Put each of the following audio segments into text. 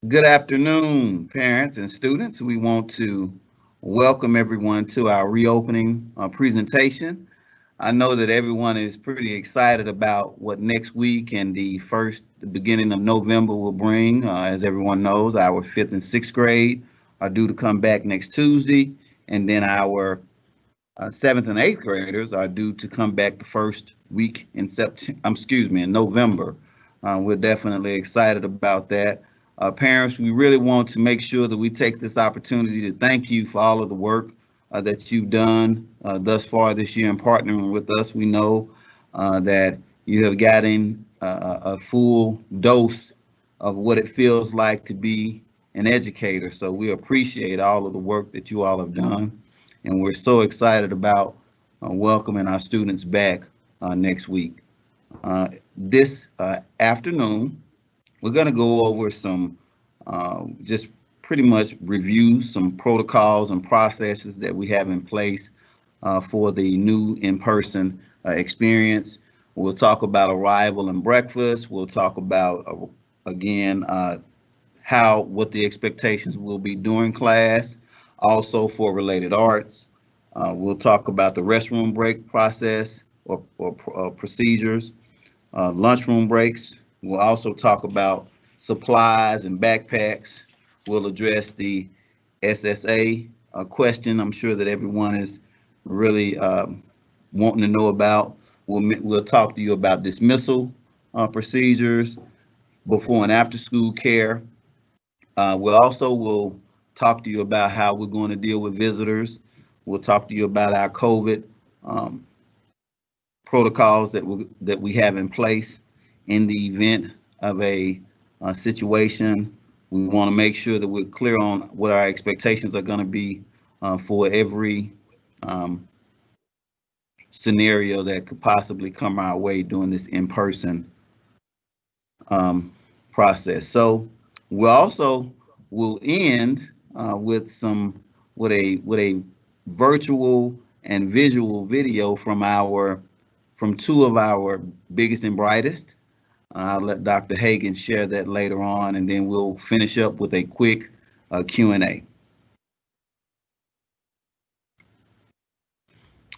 Good afternoon, parents and students. We want to welcome everyone to our reopening presentation. I know that everyone is pretty excited about what next week and the beginning of November will bring. As everyone knows, our fifth and sixth grade are due to come back next Tuesday, and then our seventh and eighth graders are due to come back the first week in in November. We're definitely excited about that. Parents, we really want to make sure that we take this opportunity to thank you for all of the work that you've done thus far this year in partnering with us. We know that you have gotten a full dose of what it feels like to be an educator. So we appreciate all of the work that you all have done, and we're so excited about welcoming our students back next week. This afternoon, we're going to go over some just pretty much review some protocols and processes that we have in place for the new in-person experience. We'll talk about arrival and breakfast. We'll talk about, again, what the expectations will be during class, also for related arts. We'll talk about the restroom break process or procedures, lunchroom breaks. We'll also talk about supplies and backpacks. We'll address the SSA question. I'm sure that everyone is really wanting to know about. We'll talk to you about dismissal procedures, before and after school care. We'll talk to you about how we're going to deal with visitors. We'll talk to you about our COVID um, protocols that we have in place in the event of a situation. We want to make sure that we're clear on what our expectations are going to be for every um, scenario that could possibly come our way during this in-person um, process. So we also will end with a virtual and visual video from two of our biggest and brightest. I'll let Dr. Hagan share that later on, and then we'll finish up with a quick Q&A.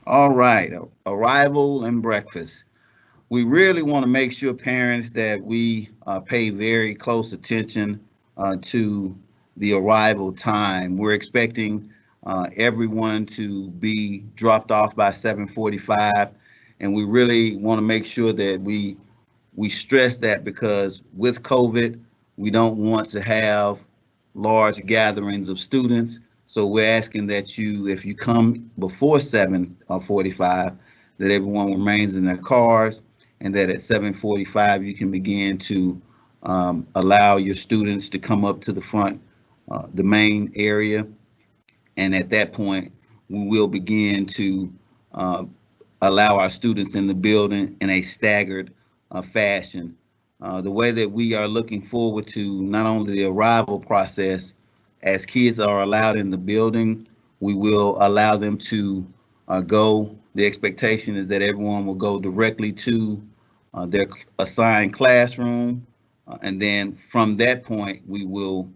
All right, arrival and breakfast. We really want to make sure, parents, that we pay very close attention to the arrival time. We're expecting everyone to be dropped off by 7:45, and we really want to make sure that we stress that, because with COVID, we don't want to have large gatherings of students. So we're asking that if you come before 7:45, that everyone remains in their cars, and that at 7:45 you can begin to allow your students to come up to the front, the main area, and at that point we will begin to uh, allow our students in the building in a staggered fashion. The way that we are looking forward to not only the arrival process, as kids are allowed in the building, we will allow them to go. The expectation is that everyone will go directly to their assigned classroom, and then from that point, we will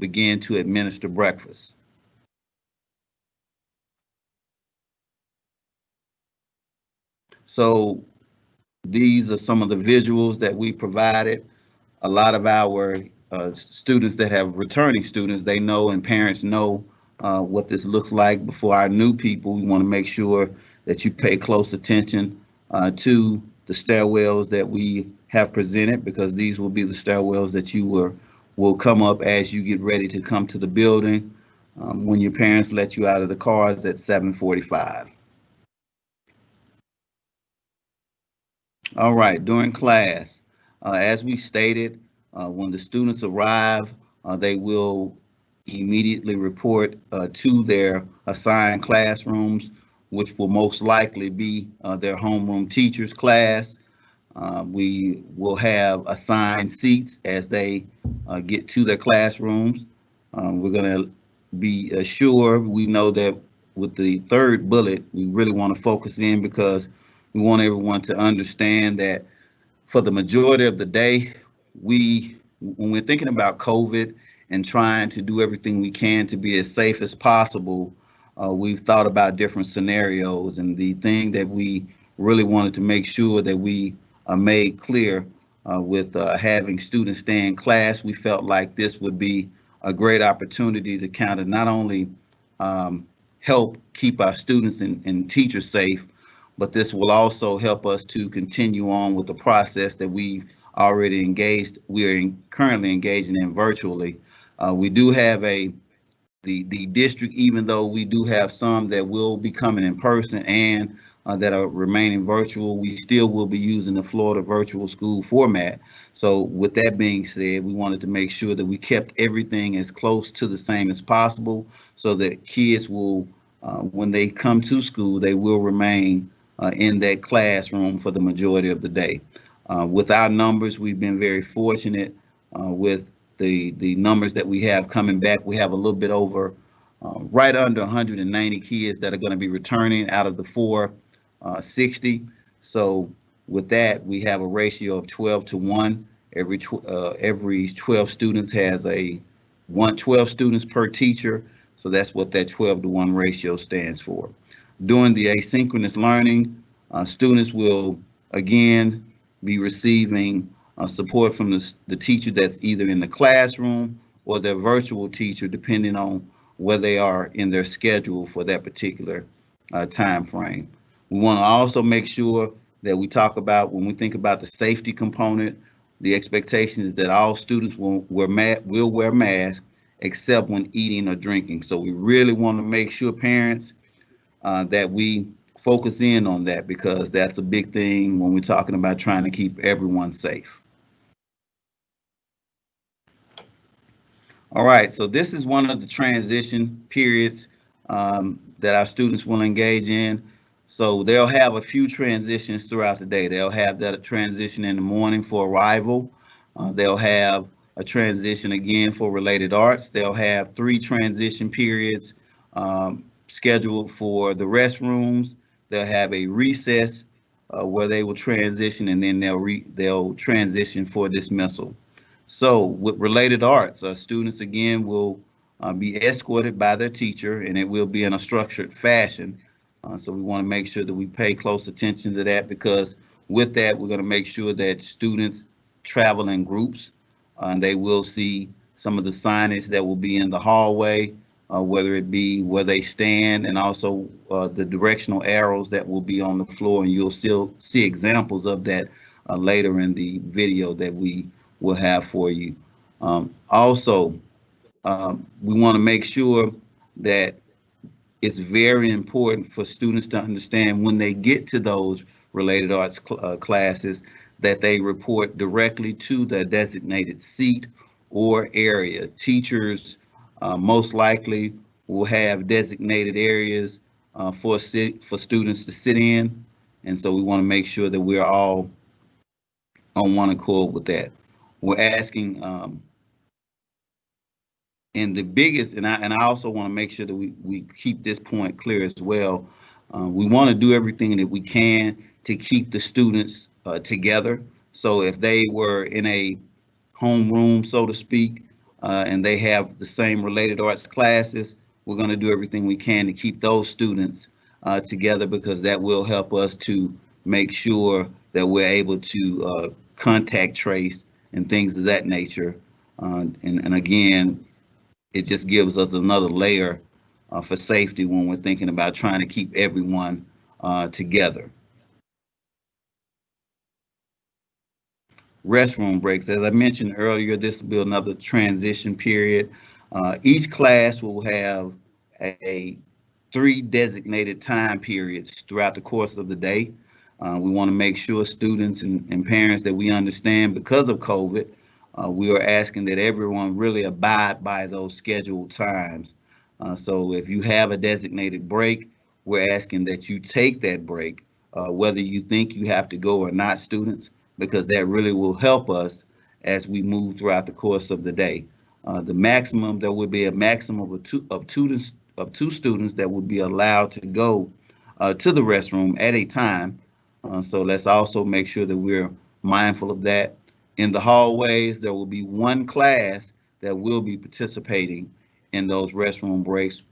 begin to administer breakfast. So these are some of the visuals that we provided. A lot of our students that have returning students, they know, and parents know what this looks like. Before our new people, we want to make sure that you pay close attention to the stairwells that we have presented, because these will be the stairwells that will come up as you get ready to come to the building when your parents let you out of the cars at 7:45. All right, during class, as we stated, when the students arrive, they will immediately report to their assigned classrooms, which will most likely be their homeroom teachers class. We will have assigned seats as they get to their classrooms. We're going to be sure, we know that with the third bullet, we really want to focus in, because we want everyone to understand that for the majority of the day, we when we're thinking about COVID and trying to do everything we can to be as safe as possible, we've thought about different scenarios. And the thing that we really wanted to make sure that we made clear with having students stay in class, we felt like this would be a great opportunity to kind of not only help keep our students and teachers safe, but this will also help us to continue on with the process that we've already engaged. We are currently engaging in virtually. We do have the district, even though we do have some that will be coming in person and that are remaining virtual, we still will be using the Florida virtual school format. So with that being said, we wanted to make sure that we kept everything as close to the same as possible so that kids will, when they come to school, they will remain in that classroom for the majority of the day. With our numbers, we've been very fortunate with the numbers that we have coming back. We have a little bit over, right under 190 kids that are going to be returning out of the 460. So with that, we have a ratio of 12 to 1. Every 12 students has 12 students per teacher. So that's what that 12 to 1 ratio stands for. During the asynchronous learning, students will again be receiving support from the teacher that's either in the classroom or their virtual teacher, depending on where they are in their schedule for that particular time frame. We want to also make sure that we talk about, when we think about the safety component, the expectation is that all students will wear masks except when eating or drinking. So we really want to make sure, parents, that we focus in on that, because that's a big thing when we're talking about trying to keep everyone safe. All right, so this is one of the transition periods that our students will engage in. So they'll have a few transitions throughout the day. They'll have that transition in the morning for arrival. They'll have a transition again for related arts. They'll have 3 transition periods scheduled for the restrooms. They'll have a recess where they will transition, and then they'll transition for dismissal. So with related arts, students again will be escorted by their teacher, and it will be in a structured fashion. So we want to make sure that we pay close attention to that, because with that, we're going to make sure that students travel in groups. They will see some of the signage that will be in the hallway, whether it be where they stand, and also the directional arrows that will be on the floor. And you'll still see examples of that later in the video that we will have for you. Also, we want to make sure that it's very important for students to understand when they get to those related arts classes that they report directly to the designated seat or area. Teachers most likely will have designated areas for students to sit in, and so we want to make sure that we're all on one accord with that. We're asking, and the biggest, and I also want to make sure that we keep this point clear as well. We want to do everything that we can to keep the students together. So if they were in a homeroom, so to speak, and they have the same related arts classes, we're going to do everything we can to keep those students together, because that will help us to make sure that we're able to contact trace and things of that nature. And again, it just gives us another layer for safety when we're thinking about trying to keep everyone together. Restroom breaks. As I mentioned earlier, this will be another transition period. Each class will have 3 designated time periods throughout the course of the day. We want to make sure students and parents that we understand, because of COVID, we are asking that everyone really abide by those scheduled times. So if you have a designated break, we're asking that you take that break, whether you think you have to go or not, students, because that really will help us as we move throughout the course of the day. The maximum, there will be a maximum of two students that will be allowed to go to the restroom at a time. So let's also make sure that we're mindful of that. In the hallways, there will be one class that will be participating in those restroom breaks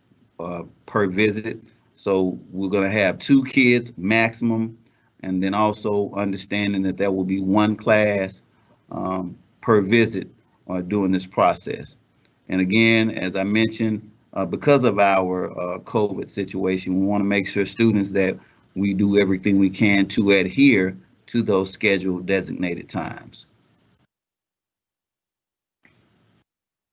per visit. So we're going to have 2 kids maximum, and then also understanding that there will be one class per visit during this process. And again, as I mentioned, because of our COVID situation, we want to make sure students that we do everything we can to adhere to those scheduled designated times.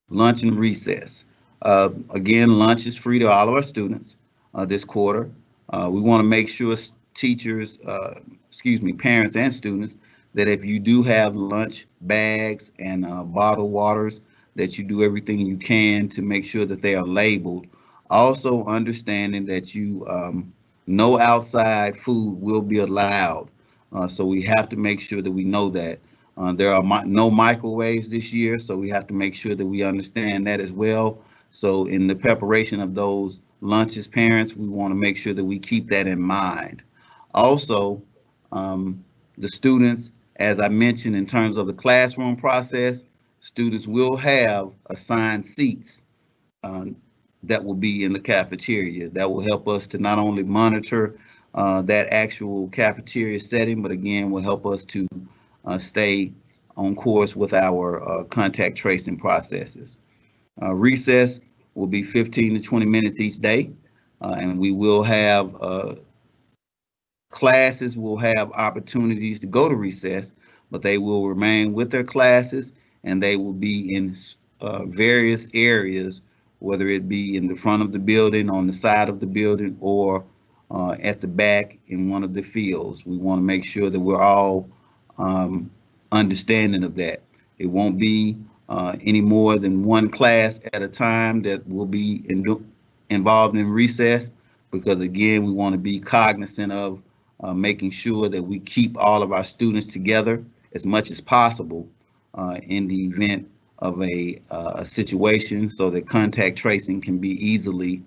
Lunch and recess. Again, lunch is free to all of our students this quarter. We want to make sure teachers, parents and students, that if you do have lunch bags and bottled waters, that you do everything you can to make sure that they are labeled. Also understanding that no outside food will be allowed. So we have to make sure that we know that. There are no microwaves this year, so we have to make sure that we understand that as well. So in the preparation of those lunches, parents, we want to make sure that we keep that in mind. Also, the students, as I mentioned, in terms of the classroom process, students will have assigned seats that will be in the cafeteria. That will help us to not only monitor that actual cafeteria setting, but again, will help us to stay on course with our contact tracing processes. Recess will be 15 to 20 minutes each day, and we will have classes will have opportunities to go to recess, but they will remain with their classes, and they will be in various areas, whether it be in the front of the building, on the side of the building, or at the back in one of the fields. We want to make sure that we're all understanding of that. It won't be any more than one class at a time that will be involved in recess, because again, we want to be cognizant of making sure that we keep all of our students together as much as possible in the event of a situation, so that contact tracing can be easily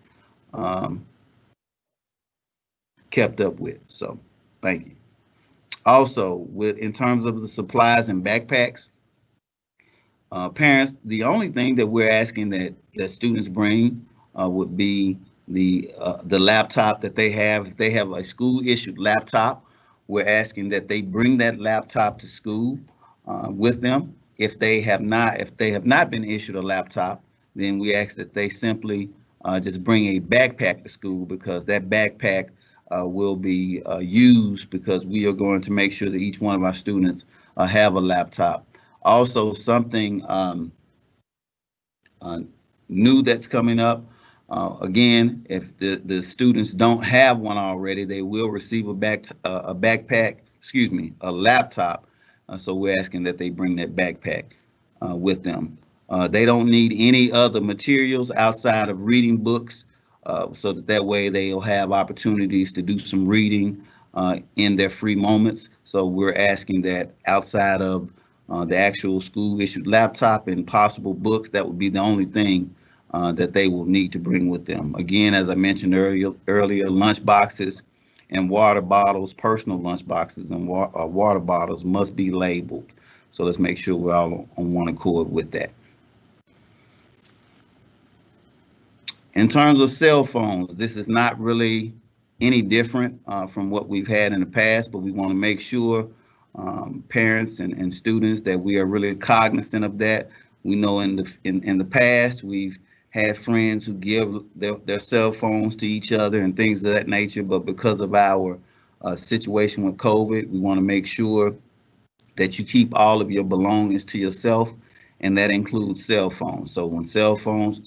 kept up with. So thank you. Also, in terms of the supplies and backpacks, parents, the only thing that we're asking that students bring would be the laptop that they have. If they have a school issued laptop, we're asking that they bring that laptop to school with them. If they have not been issued a laptop, then we ask that they simply just bring a backpack to school, because that backpack will be used, because we are going to make sure that each one of our students have a laptop. Also, something new that's coming up. Again, if the students don't have one already, they will receive a laptop. So we're asking that they bring that backpack with them. They don't need any other materials outside of reading books, so that way they'll have opportunities to do some reading in their free moments. So we're asking that outside of the actual school issued laptop and possible books, that would be the only thing that they will need to bring with them. Again, as I mentioned earlier, lunch boxes and water bottles, personal lunch boxes and water bottles must be labeled. So let's make sure we're all on one accord with that. In terms of cell phones, this is not really any different from what we've had in the past, but we want to make sure parents and students that we are really cognizant of that. We know in the past we've had friends who give their cell phones to each other and things of that nature, but because of our situation with COVID, we want to make sure that you keep all of your belongings to yourself, and that includes cell phones. So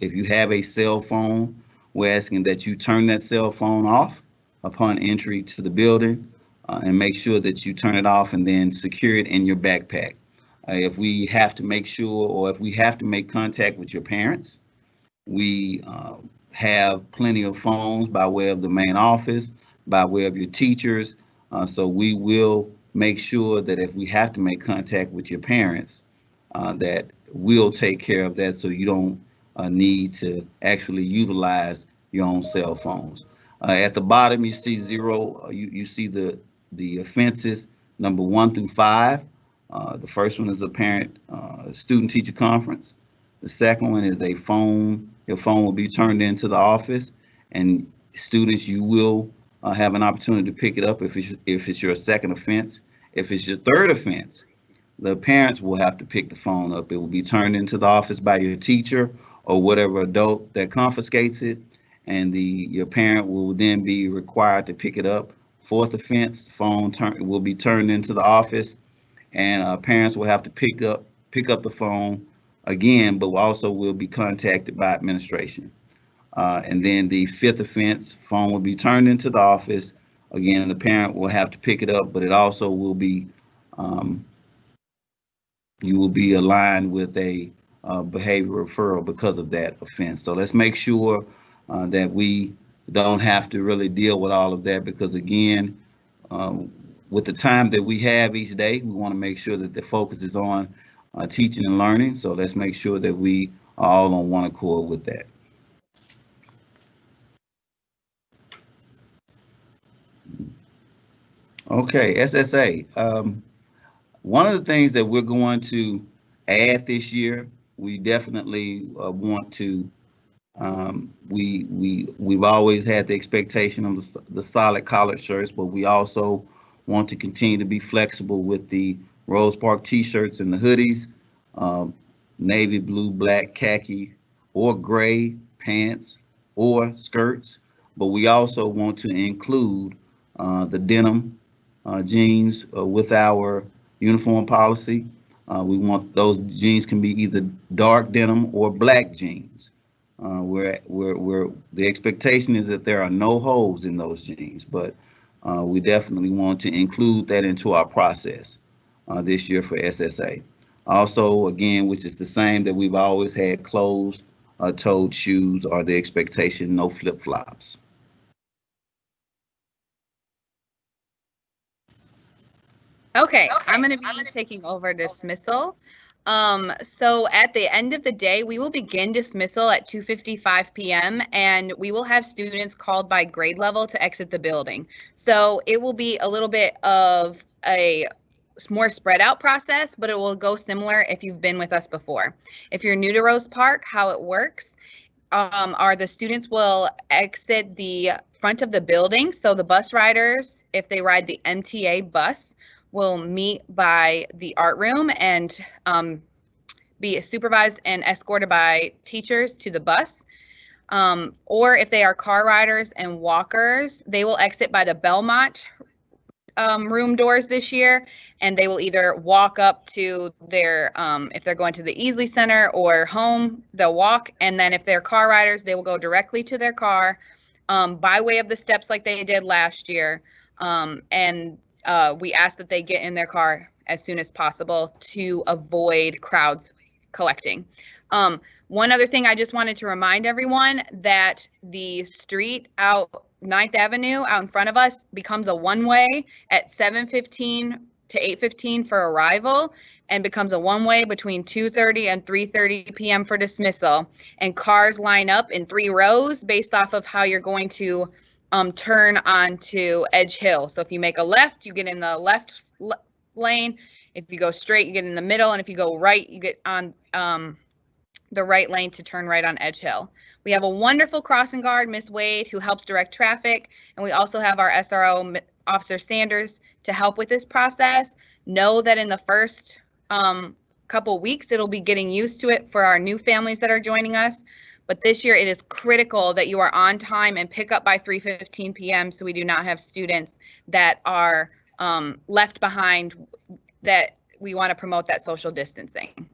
if you have a cell phone, we're asking that you turn that cell phone off upon entry to the building, and make sure that you turn it off and then secure it in your backpack. If we have to make sure, or if we have to make contact with your parents, we have plenty of phones by way of the main office, by way of your teachers. So we will make sure that if we have to make contact with your parents, that we'll take care of that, so you don't need to actually utilize your own cell phones. At the bottom, you see zero. You see the offenses number 1 through 5. The first one is a parent student teacher conference. The second one is a phone. Your phone will be turned into the office, and students, you will have an opportunity to pick it up if it's your second offense. If it's your third offense, the parents will have to pick the phone up. It will be turned into the office by your teacher or whatever adult that confiscates it, and your parent will then be required to pick it up. Fourth offense, the phone will be turned into the office, and parents will have to pick up the phone again, but also will be contacted by administration. And then the fifth offense, phone will be turned into the office. Again, the parent will have to pick it up, but it also will be you will be aligned with a behavior referral because of that offense. So let's make sure that we don't have to really deal with all of that, because again, with the time that we have each day, we want to make sure that the focus is on teaching and learning. So let's make sure that we are all on one accord with that. Okay, SSA. One of the things that we're going to add this year, we definitely want to. We've always had the expectation of the solid collared shirts, but we also want to continue to be flexible with the Rose Park T-shirts and the hoodies, navy blue, black, khaki, or gray pants or skirts. But we also want to include the denim jeans with our uniform policy. We want those jeans can be either dark denim or black jeans. Where the expectation is that there are no holes in those jeans, but we definitely want to include that into our process this year for SSA. Also, again, which is the same that we've always had, closed-toed shoes are the expectation, no flip-flops. Okay, I'm going to be taking over dismissal. So at the end of the day, we will begin dismissal at 2:55 p.m. and we will have students called by grade level to exit the building. So it will be a little bit of a more spread out process, but it will go similar if you've been with us before. If you're new to Rose Park, how it works are the students will exit the front of the building. So the bus riders, if they ride the MTA bus, will meet by the art room and be supervised and escorted by teachers to the bus. Or if they are car riders and walkers, they will exit by the Belmont room doors this year, and they will either walk up to their, if they're going to the Easley Center or home, they'll walk, and then if they're car riders, they will go directly to their car by way of the steps like they did last year. And we ask that they get in their car as soon as possible to avoid crowds collecting. One other thing I just wanted to remind everyone that the street out 9th Avenue out in front of us becomes a one-way at 7:15 to 8:15 for arrival, and becomes a one-way between 2:30 and 3:30 p.m. for dismissal. And cars line up in 3 rows based off of how you're going to turn onto Edge Hill. So if you make a left, you get in the left lane. If you go straight, you get in the middle. And if you go right, you get on the right lane to turn right on Edge Hill. We have a wonderful crossing guard, Miss Wade, who helps direct traffic. And we also have our SRO, Officer Sanders, to help with this process. Know that in the first couple weeks, it'll be getting used to it for our new families that are joining us. But this year, it is critical that you are on time and pick up by 3:15 p.m. so we do not have students that are left behind, that we want to promote that social distancing.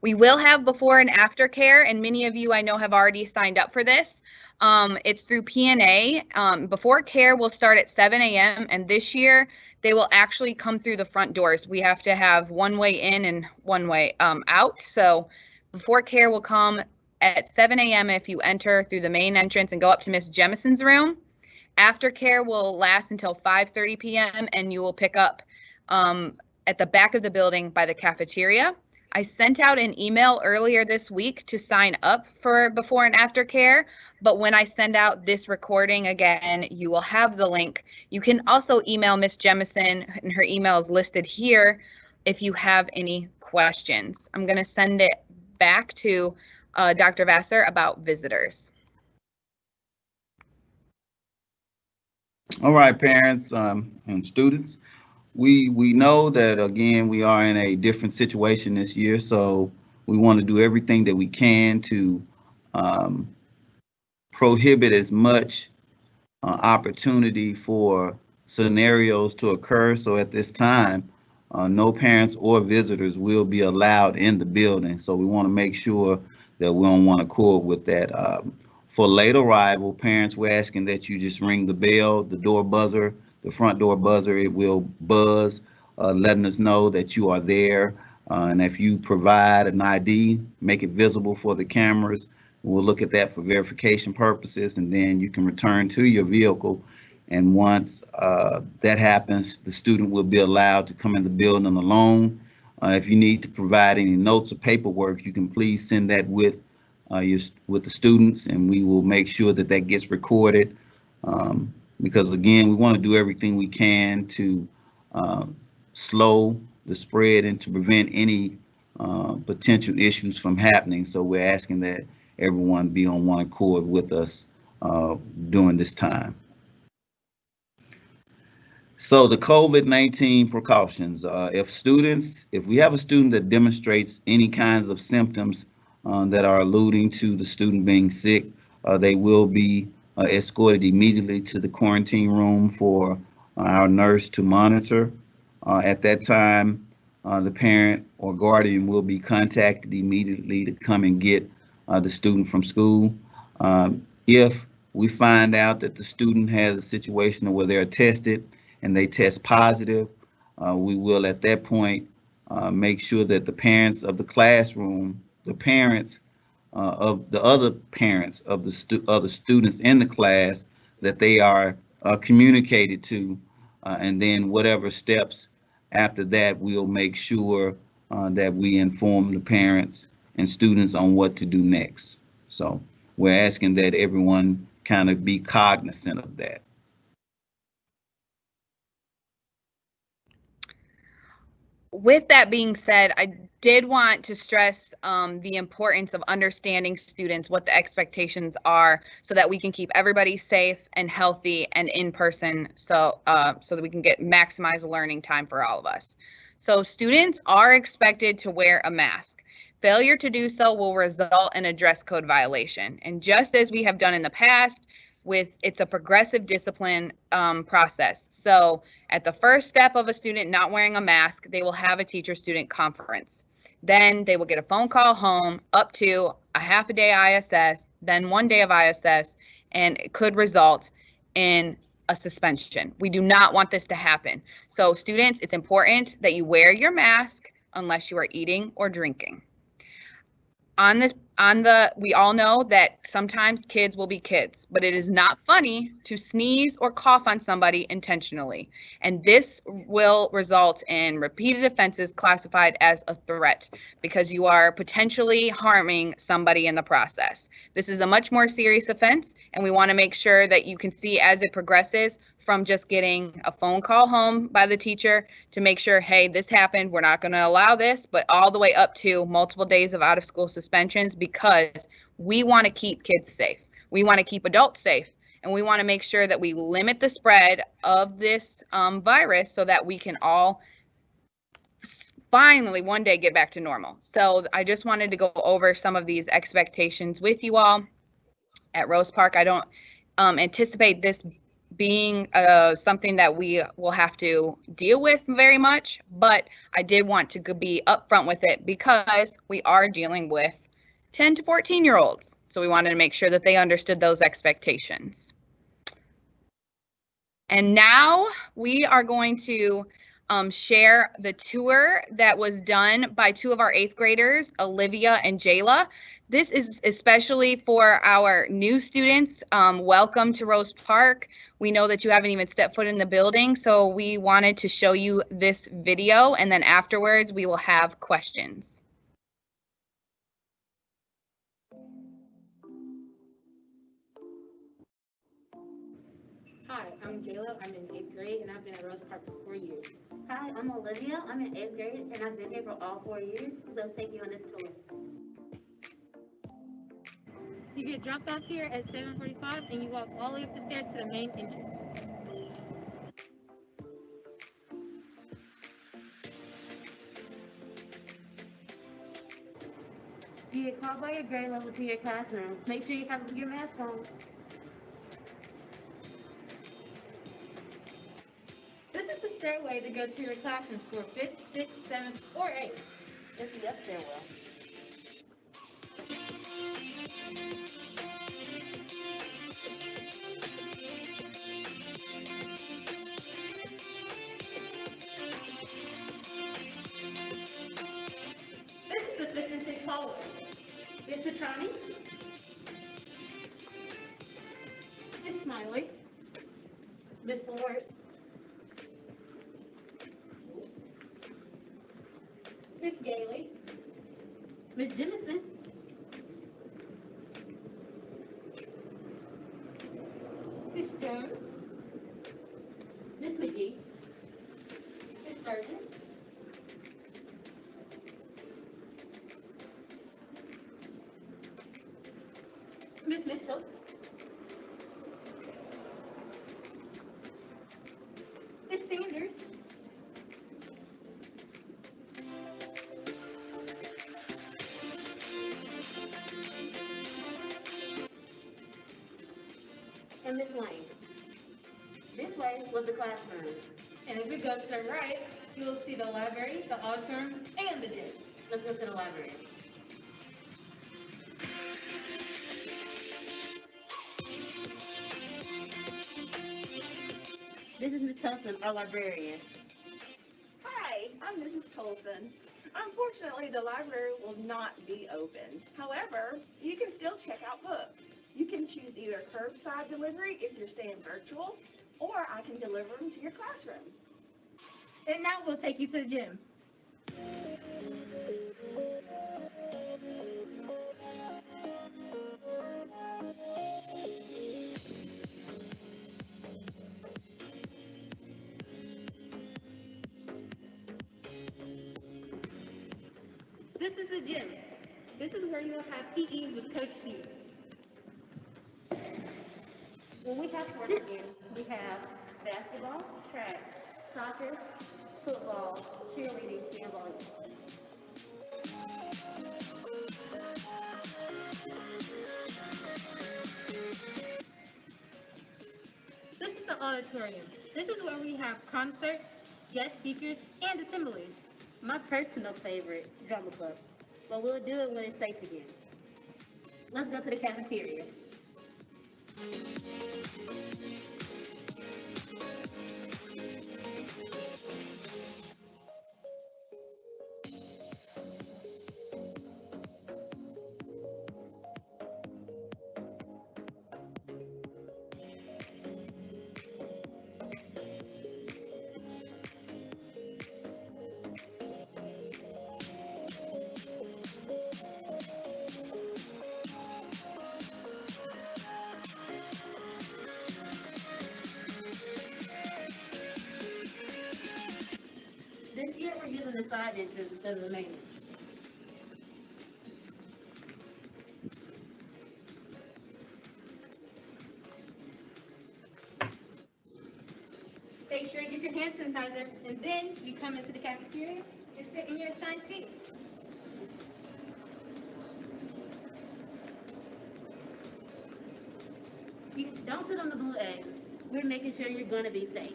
We will have before and after care, and many of you I know have already signed up for this. It's through P&A. Before care will start at 7 a.m. and this year they will actually come through the front doors. We have to have one way in and one way out. So before care will come at 7 a.m. if you enter through the main entrance and go up to Miss Jemison's room. After care will last until 5:30 p.m. and you will pick up at the back of the building by the cafeteria. I sent out an email earlier this week to sign up for before and after care, but when I send out this recording again, you will have the link. You can also email Ms. Jemison, and her email is listed here if you have any questions. I'm going to send it back to Dr. Vassar about visitors. All right, parents and students. We know that, again, we are in a different situation this year, so we want to do everything that we can to prohibit as much opportunity for scenarios to occur. So at this time, no parents or visitors will be allowed in the building. So we want to make sure that we don't want to accord with that. For late arrival, parents, we're asking that you just ring the bell, the door buzzer, the front door buzzer. It will buzz, letting us know that you are there. And if you provide an ID, make it visible for the cameras. We'll look at that for verification purposes, and then you can return to your vehicle. And once that happens, the student will be allowed to come in the building alone. If you need to provide any notes or paperwork, you can please send that with the students, and we will make sure that that gets recorded. Because again, we want to do everything we can to slow the spread and to prevent any potential issues from happening. So we're asking that everyone be on one accord with us during this time. So the COVID-19 precautions, if we have a student that demonstrates any kinds of symptoms that are alluding to the student being sick, they will be escorted immediately to the quarantine room for our nurse to monitor. At that time, the parent or guardian will be contacted immediately to come and get the student from school. If we find out that the student has a situation where they're tested and they test positive, we will at that point make sure that the parents of the classroom, the parents of the other parents of the other students in the class, that they are communicated to, and then whatever steps after that, we'll make sure that we inform the parents and students on what to do next. So we're asking that everyone kind of be cognizant of that. With that being said, I did want to stress the importance of understanding students, what the expectations are, so that we can keep everybody safe and healthy and in person, so that we can maximize learning time for all of us. So students are expected to wear a mask. Failure to do so will result in a dress code violation. And just as we have done in the past, it's a progressive discipline process. So at the first step of a student not wearing a mask, they will have a teacher-student conference. Then they will get a phone call home, up to a half a day ISS, then 1 day of ISS, and it could result in a suspension. We do not want this to happen. So students, it's important that you wear your mask unless you are eating or drinking. We all know that sometimes kids will be kids, but it is not funny to sneeze or cough on somebody intentionally. And this will result in repeated offenses classified as a threat because you are potentially harming somebody in the process. This is a much more serious offense, and we want to make sure that you can see as it progresses, from just getting a phone call home by the teacher to make sure, hey, this happened, we're not going to allow this, but all the way up to multiple days of out of school suspensions, because we want to keep kids safe. We want to keep adults safe, and we want to make sure that we limit the spread of this virus so that we can all finally one day get back to normal. So I just wanted to go over some of these expectations with you all. At Rose Park, I don't anticipate this being something that we will have to deal with very much, but I did want to be upfront with it because we are dealing with 10 to 14-year-olds. So we wanted to make sure that they understood those expectations. And now we are going to share the tour that was done by 2 of our 8th graders, Olivia and Jayla. This is especially for our new students. Welcome to Rose Park. We know that you haven't even stepped foot in the building, so we wanted to show you this video, and then afterwards we will have questions. I'm Jayla. I'm in 8th grade, and I've been at Rose Park for 4 years. Hi, I'm Olivia. I'm in 8th grade, and I've been here for all 4 years. Let's take you on this tour. You get dropped off here at 7:45, and you walk all the way up the stairs to the main entrance. You get called by your grade level to your classroom. Make sure you have your mask on. This is the stairway to go to your classrooms for 5th, 6th, 7th, or 8th. It's the up stairwell. This is the 5th and 6th hallway. Miss Petrani, Miss Smiley, Miss Ford, Miss Gailey, Miss Jemison, Miss Jones, Miss McGee, Miss Burton, Miss Mitchell, Miss Sanders, and Miss Lane. This way was the classroom. and if we go to the right, you will see the library, the auditorium, and the gym. Let's go to the library. This is Miss Hudson, our librarian. Hi, I'm Mrs. Tolson. Unfortunately, the library will not be open. However, you can still check out books. You can choose either curbside delivery if you're staying virtual, or I can deliver them to your classroom. And now we'll take you to the gym. This is the gym. This is where you'll have PE with Coach Steve. When we have sports games, we have basketball, track, soccer, football, cheerleading, and volleyball. This is the auditorium. This is where we have concerts, guest speakers, and assemblies. My personal favorite, drama club. But we'll do it when it's safe again. Let's go to the cafeteria. This year we're using the side entrance instead of the main entrance. Make sure you get your hand sanitizer, and then you come into the cafeteria and sit in your assigned seat. You don't sit on the blue egg. We're making sure you're gonna be safe.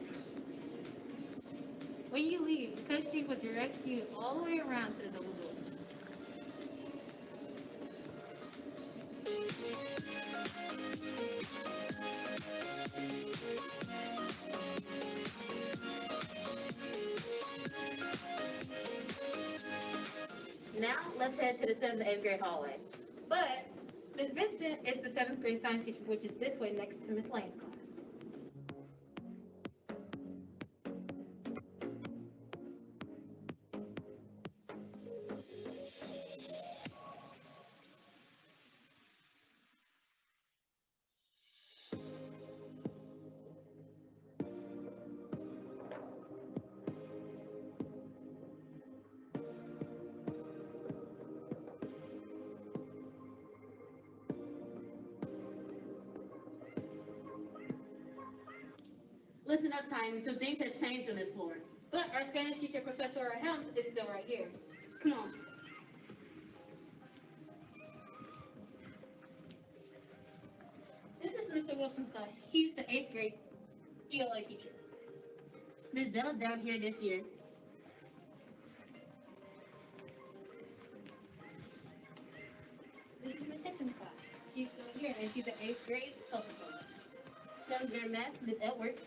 When you leave, Coach Steve will direct you all the way around to the double doors. Now let's head to the 7th and 8th grade hallway. But Ms. Vincent is the 7th grade science teacher, which is this way next to Ms. Lane's class. Listen up, Tiny. Some things have changed on this floor. But our Spanish teacher, Professor Helms, is still right here. Come on. This is Mr. Wilson's class. He's the 8th grade ELA teacher. Miss Bella's down here this year. This is Miss Dixon's class. She's still here, and she's the 8th grade social studies. 7th grade math, Miss Edwards.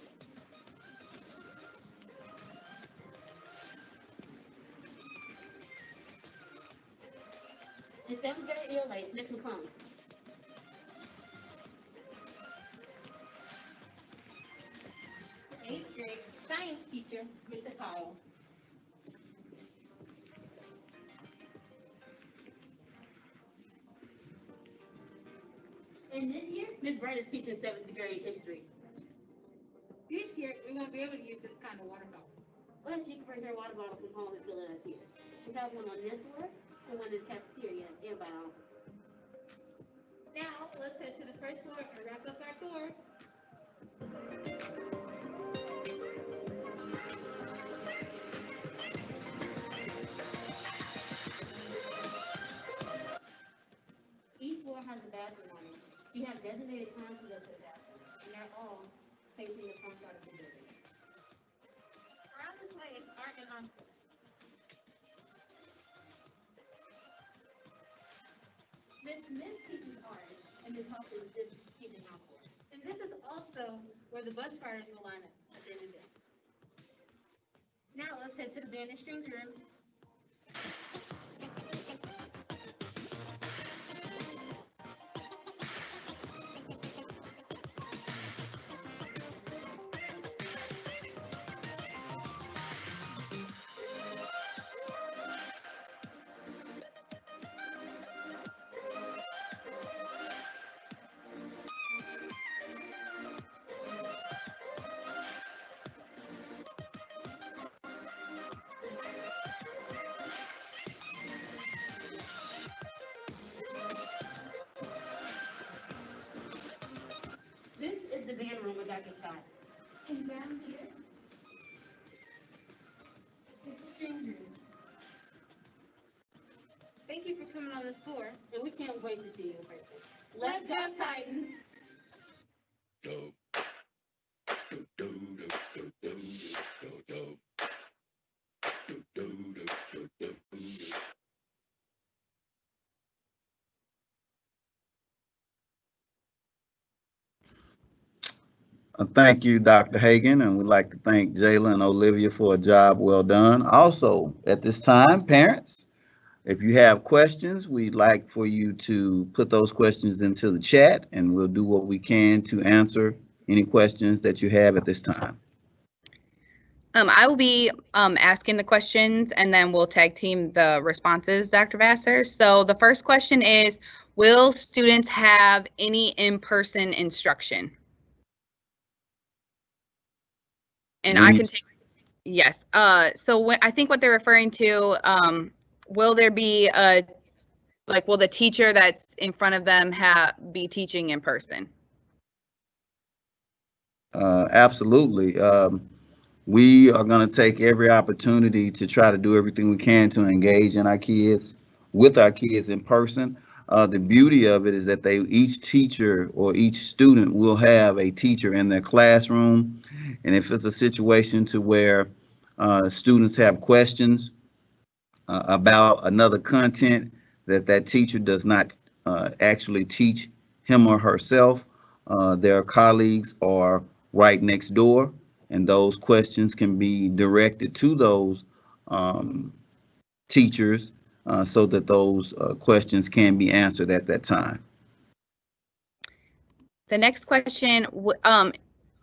And 7th grade ELA, Miss McClung. Eighth grade science teacher, Mr. Kyle. And this year, Miss Bright is teaching 7th grade history. This year, we're going to be able to use this kind of water fountain. Well, she can bring her water bottle from home and fill it up here. We have one on this floor and one in the cafeteria and by our office. Now, let's head to the first floor and wrap up our tour. Each floor has a bathroom on it. You have designated times to go to the bathroom, and they're all facing the front part of the building. Around this way is art and encore. Miss Smith teaches art, and Miss Hopkins is teaching encore. And this is also where the bus riders will line up at the end of the day. Now, let's head to the band and strings room. This is the band room with Dr. Scott. And down here is the strings room. Thank you for coming on this tour. And we can't wait to see you in person. Let's go, Titans! Thank you, Dr. Hagan, and we'd like to thank Jayla and Olivia for a job well done. Also, at this time, parents, if you have questions, we'd like for you to put those questions into the chat, and we'll do what we can to answer any questions that you have at this time. I will be asking the questions, and then we'll tag team the responses, Dr. Vassar. So the first question is, will students have any in-person instruction? And I can take, yes. So I think what they're referring to, will there be will the teacher that's in front of them be teaching in person? Absolutely. We are going to take every opportunity to try to do everything we can to engage in with our kids in person. The beauty of it is that each teacher or each student will have a teacher in their classroom. And if it's a situation to where students have questions about another content that teacher does not actually teach him or herself, their colleagues are right next door, and those questions can be directed to those teachers so that those questions can be answered at that time. The next question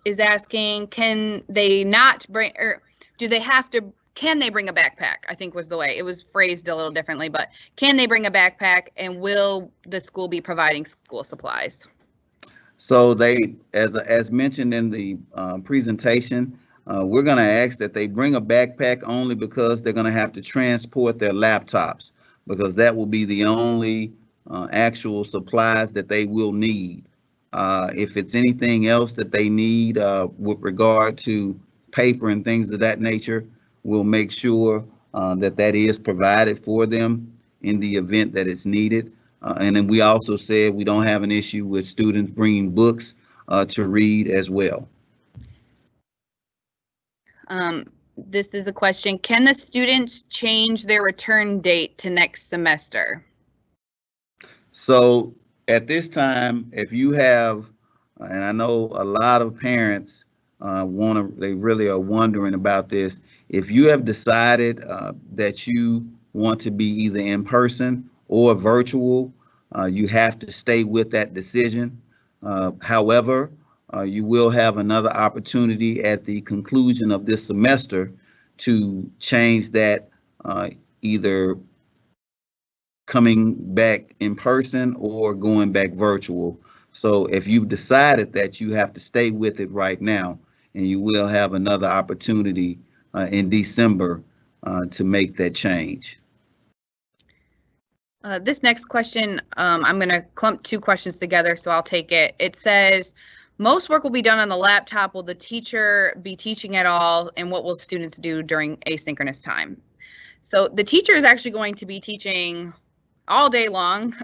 is asking, can they not bring, or do they have to, can they bring a backpack? I think was the way it was phrased a little differently, but can they bring a backpack, and will the school be providing school supplies? So they, as mentioned in the presentation, we're going to ask that they bring a backpack only because they're going to have to transport their laptops, because that will be the only actual supplies that they will need. If it's anything else that they need with regard to paper and things of that nature, we'll make sure that that is provided for them in the event that it's needed. And then we also said we don't have an issue with students bringing books to read as well. This is a question. Can the students change their return date to next semester? So at this time, if you have, and I know a lot of parents they really are wondering about this. If you have decided that you want to be either in person or virtual, you have to stay with that decision. However, you will have another opportunity at the conclusion of this semester to change that, either coming back in person or going back virtual. So if you've decided that, you have to stay with it right now, and you will have another opportunity in December to make that change. This next question, I'm going to clump two questions together, so I'll take it. It says, most work will be done on the laptop. Will the teacher be teaching at all? And what will students do during asynchronous time? So the teacher is actually going to be teaching all day long.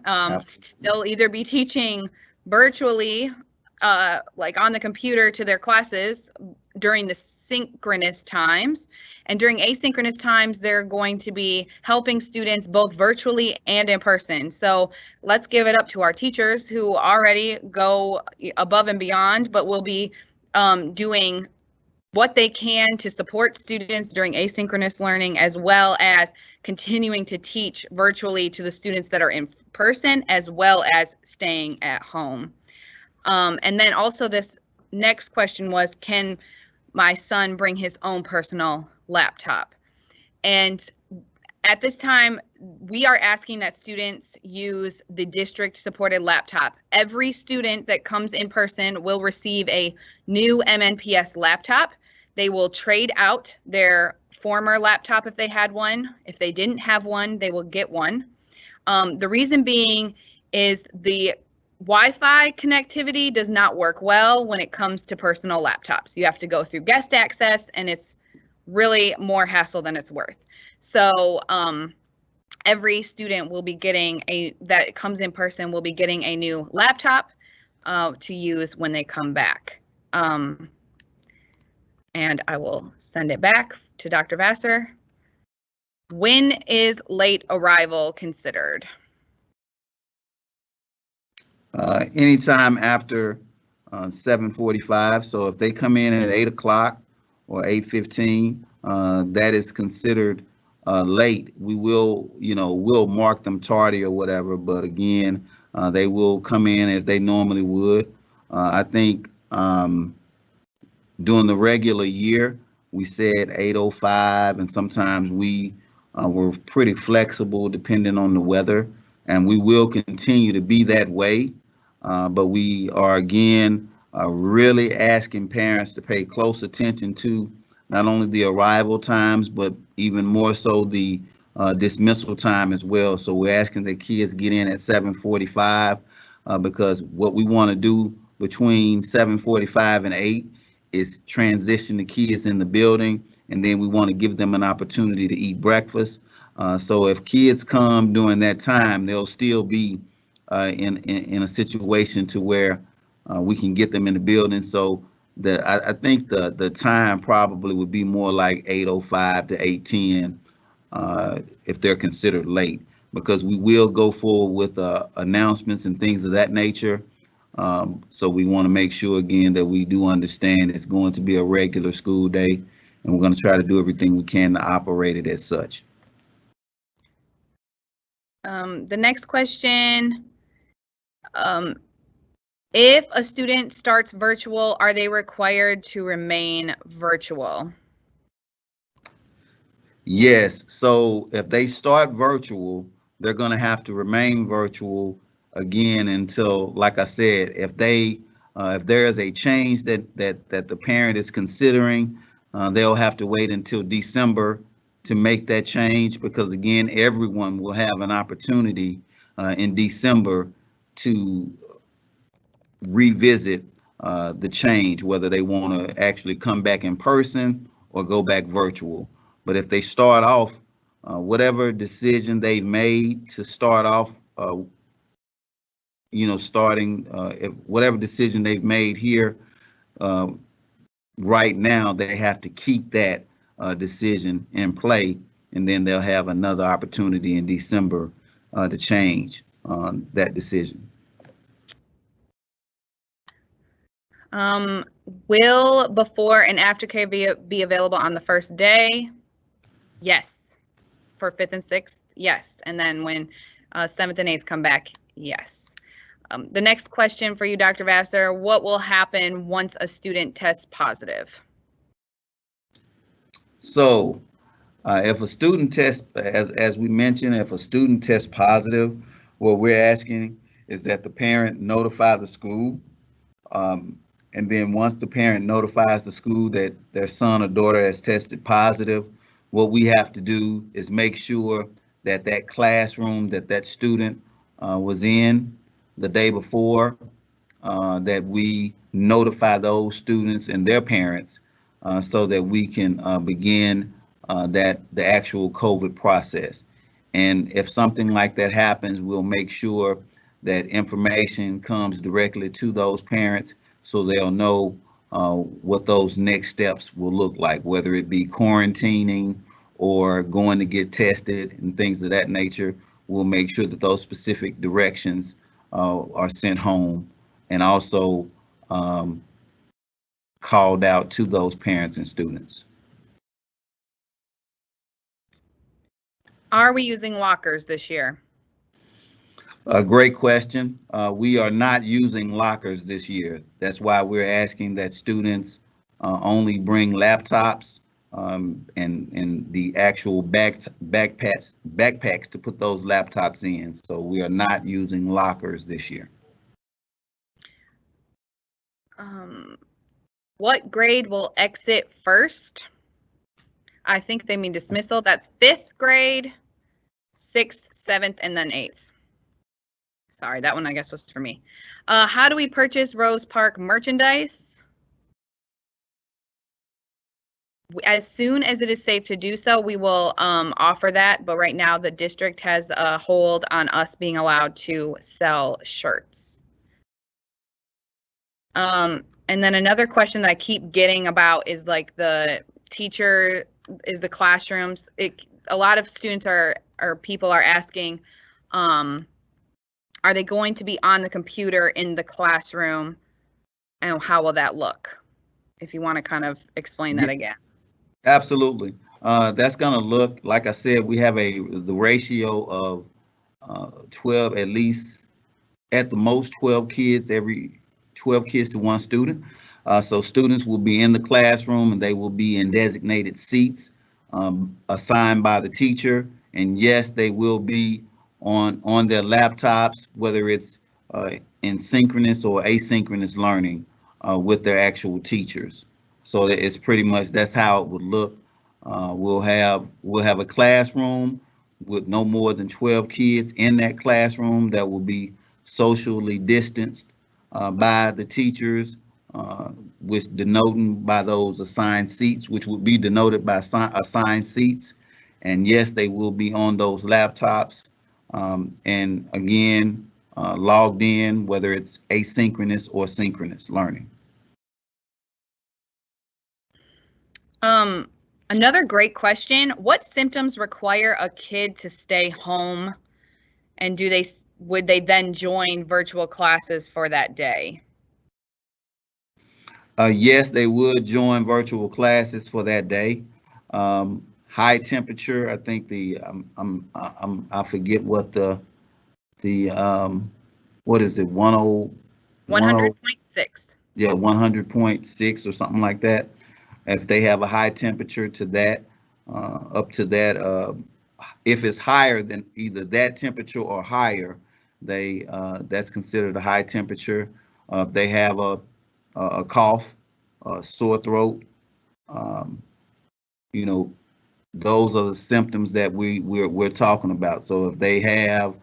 They'll either be teaching virtually, like on the computer to their classes during the synchronous times. And during asynchronous times, they're going to be helping students both virtually and in person. So let's give it up to our teachers who already go above and beyond, but will be doing what they can to support students during asynchronous learning, as well as continuing to teach virtually to the students that are in person, as well as staying at home. And then also this next question was, can my son bring his own personal laptop? And at this time, we are asking that students use the district supported laptop. Every student that comes in person will receive a new MNPS laptop. They will trade out their former laptop if they had one. If they didn't have one, they will get one. The reason being is the Wi-Fi connectivity does not work well when it comes to personal laptops. You have to go through guest access, and it's really more hassle than it's worth. So every student will be getting that comes in person will be getting a new laptop to use when they come back. And I will send it back to Dr. Vassar. When is late arrival considered? Anytime after 7:45. So if they come in at 8 o'clock or 8:15, that is considered late. We will, we'll mark them tardy or whatever, but again, they will come in as they normally would. I think during the regular year, we said 8:05, and sometimes we were pretty flexible depending on the weather, and we will continue to be that way. But we are, again, really asking parents to pay close attention to not only the arrival times, but even more so the dismissal time as well. So we're asking the kids get in at 7:45 because what we want to do between 7:45 and 8 is transition the kids in the building, and then we want to give them an opportunity to eat breakfast. So if kids come during that time, they'll still be in a situation to where we can get them in the building. So I think the time probably would be more like 8:05 to 8:10 if they're considered late, because we will go forward with announcements and things of that nature. So we want to make sure, again, that we do understand it's going to be a regular school day, and we're going to try to do everything we can to operate it as such. The next question, if a student starts virtual, are they required to remain virtual? Yes. So if they start virtual, they're going to have to remain virtual again until, like I said, if there is a change that the parent is considering, they'll have to wait until December to make that change, because again, everyone will have an opportunity in December to revisit the change, whether they want to actually come back in person or go back virtual. But if they start off, whatever decision they've made to start off, starting if whatever decision they've made here, right now, they have to keep that decision in play, and then they'll have another opportunity in December to change that decision. Will before and after care be available on the first day? Yes. For 5th and 6th? Yes. And then when 7th and 8th come back? Yes. The next question for you, Dr. Vassar, what will happen once a student tests positive? So if a student tests, as we mentioned, if a student tests positive, what we're asking is that the parent notify the school. And then once the parent notifies the school that their son or daughter has tested positive, what we have to do is make sure that that classroom that student was in the day before, that we notify those students and their parents so that we can begin the actual COVID process. And if something like that happens, we'll make sure that information comes directly to those parents so they'll know what those next steps will look like, whether it be quarantining or going to get tested and things of that nature. We'll make sure that those specific directions are sent home and also called out to those parents and students. Are we using lockers this year? A great question. We are not using lockers this year. That's why we're asking that students only bring laptops and the actual backpacks to put those laptops in. So we are not using lockers this year. What grade will exit first? I think they mean dismissal. That's 5th grade, 6th, 7th, and then 8th. Sorry, that one I guess was for me. How do we purchase Rose Park merchandise? As soon as it is safe to do so, we will offer that. But right now, the district has a hold on us being allowed to sell shirts. And then another question that I keep getting about is like the teacher, is the classrooms. A lot of students or people are asking, are they going to be on the computer in the classroom, and how will that look? If you want to kind of explain that again. Absolutely. That's going to look, like I said, we have the ratio of 12, at least at the most 12 kids, every 12 kids to one student. So students will be in the classroom and they will be in designated seats assigned by the teacher. And yes, they will be on their laptops, whether it's in synchronous or asynchronous learning with their actual teachers. So that it's pretty much, that's how it would look. We'll have a classroom with no more than 12 kids in that classroom that will be socially distanced by the teachers, which denoting by those assigned seats, which would be denoted by assigned seats. And yes, they will be on those laptops. And again, logged in, whether it's asynchronous or synchronous learning. Another great question. What symptoms require a kid to stay home, and would they then join virtual classes for that day? Yes, they would join virtual classes for that day. High temperature, I think I forget what what is it, 100.6. Yeah, 100.6 or something like that. If they have a high temperature to that, up to that, if it's higher than either that temperature or higher, that's considered a high temperature. If they have a cough, a sore throat, those are the symptoms that we're talking about. So if they have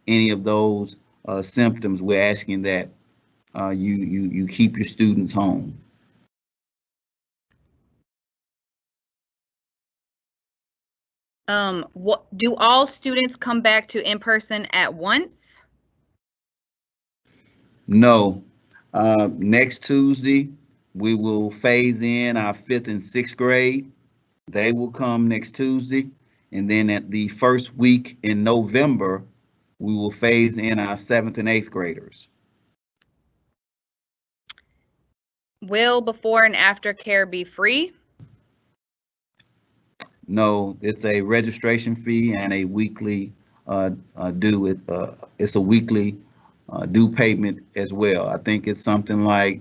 any of those symptoms, we're asking that you keep your students home. What do all students come back to in person at once? No. Next Tuesday, we will phase in our 5th and 6th grade. They will come next Tuesday. And then at the first week in November, we will phase in our 7th and 8th graders. Will before and after care be free? No, it's a registration fee and a weekly due. It's a weekly due payment as well. I think it's something like,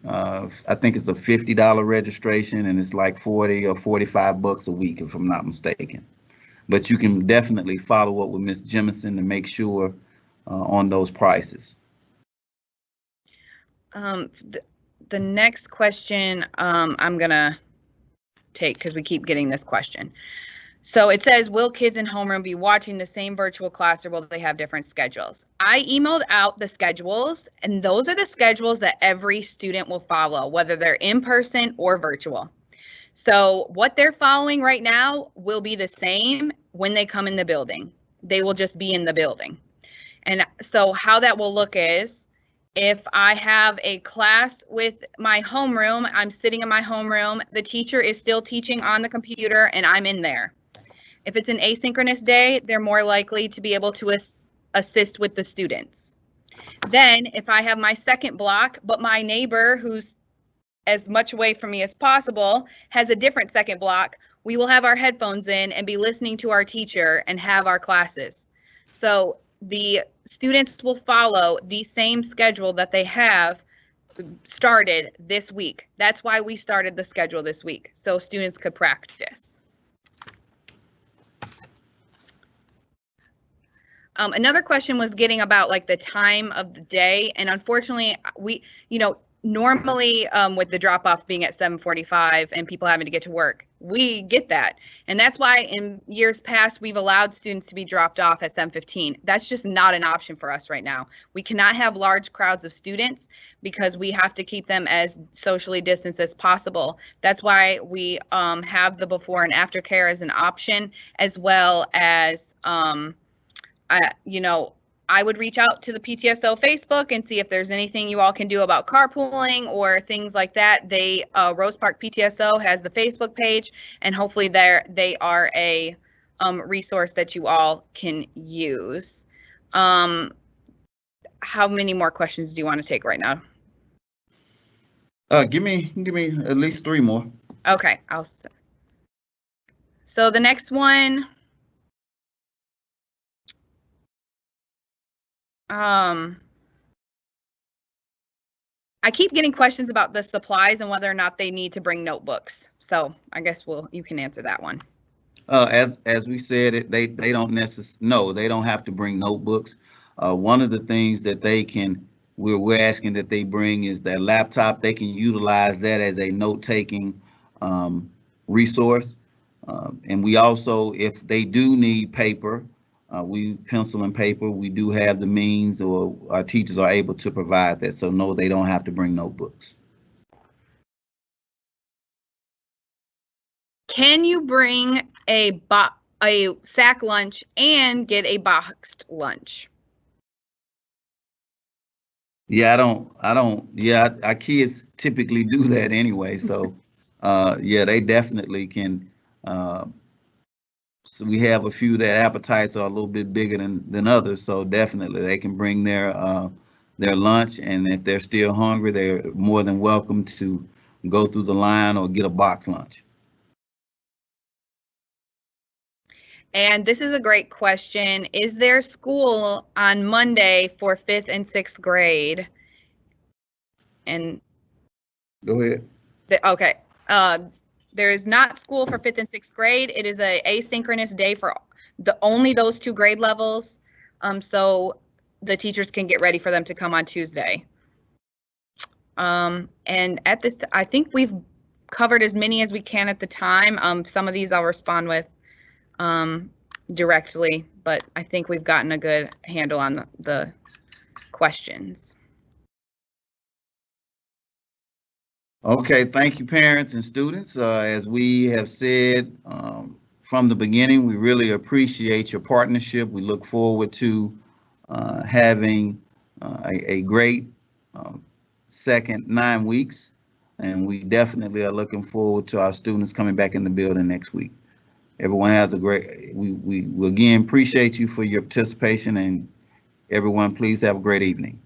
I think it's a $50 registration, and it's like 40 or 45 bucks a week, if I'm not mistaken. But you can definitely follow up with Ms. Jemison to make sure on those prices. The next question I'm gonna take because we keep getting this question. So it says, will kids in homeroom be watching the same virtual class, or will they have different schedules? I emailed out the schedules, and those are the schedules that every student will follow, whether they're in person or virtual. So what they're following right now will be the same when they come in the building. They will just be in the building. And so how that will look is, if I have a class with my homeroom, I'm sitting in my homeroom, the teacher is still teaching on the computer and I'm in there. If it's an asynchronous day, they're more likely to be able to assist with the students. Then if I have my second block, but my neighbor, who's as much away from me as possible, has a different second block, we will have our headphones in and be listening to our teacher and have our classes. So the students will follow the same schedule that they have started this week. That's why we started the schedule this week, so students could practice. Another question was getting about like the time of the day, and unfortunately we, normally with the drop off being at 7:45 and people having to get to work, we get that. And that's why in years past, we've allowed students to be dropped off at 7:15. That's just not an option for us right now. We cannot have large crowds of students because we have to keep them as socially distanced as possible. That's why we have the before and after care as an option, as well as, I would reach out to the PTSO Facebook and see if there's anything you all can do about carpooling or things like that. Rose Park PTSO has the Facebook page, and hopefully they are a resource that you all can use. How many more questions do you want to take right now? Give me at least 3 more. Okay, so the next one. I keep getting questions about the supplies and whether or not they need to bring notebooks. So I guess you can answer that one. As we said, they don't they don't have to bring notebooks. One of the things that we're asking that they bring is their laptop. They can utilize that as a note-taking resource. And we also, if they do need paper, pencil and paper, we do have the means, or our teachers are able to provide that. So no, they don't have to bring notebooks. Can you bring a sack lunch and get a boxed lunch? Yeah, our kids typically do that anyway. So yeah, they definitely can. So we have a few that appetites are a little bit bigger than others, so definitely they can bring their lunch, and if they're still hungry, they're more than welcome to go through the line or get a box lunch. And this is a great question. Is there school on Monday for 5th and 6th grade? And go ahead. Okay. There is not school for 5th and 6th grade. It is a asynchronous day for only those 2 grade levels. So the teachers can get ready for them to come on Tuesday. And at this, I think we've covered as many as we can at the time. Some of these I'll respond with directly, but I think we've gotten a good handle on the questions. Okay, thank you, parents and students. As we have said from the beginning, we really appreciate your partnership. We look forward to having a great second 9 weeks, and we definitely are looking forward to our students coming back in the building next week. Everyone has a great, we again appreciate you for your participation, and everyone, please have a great evening.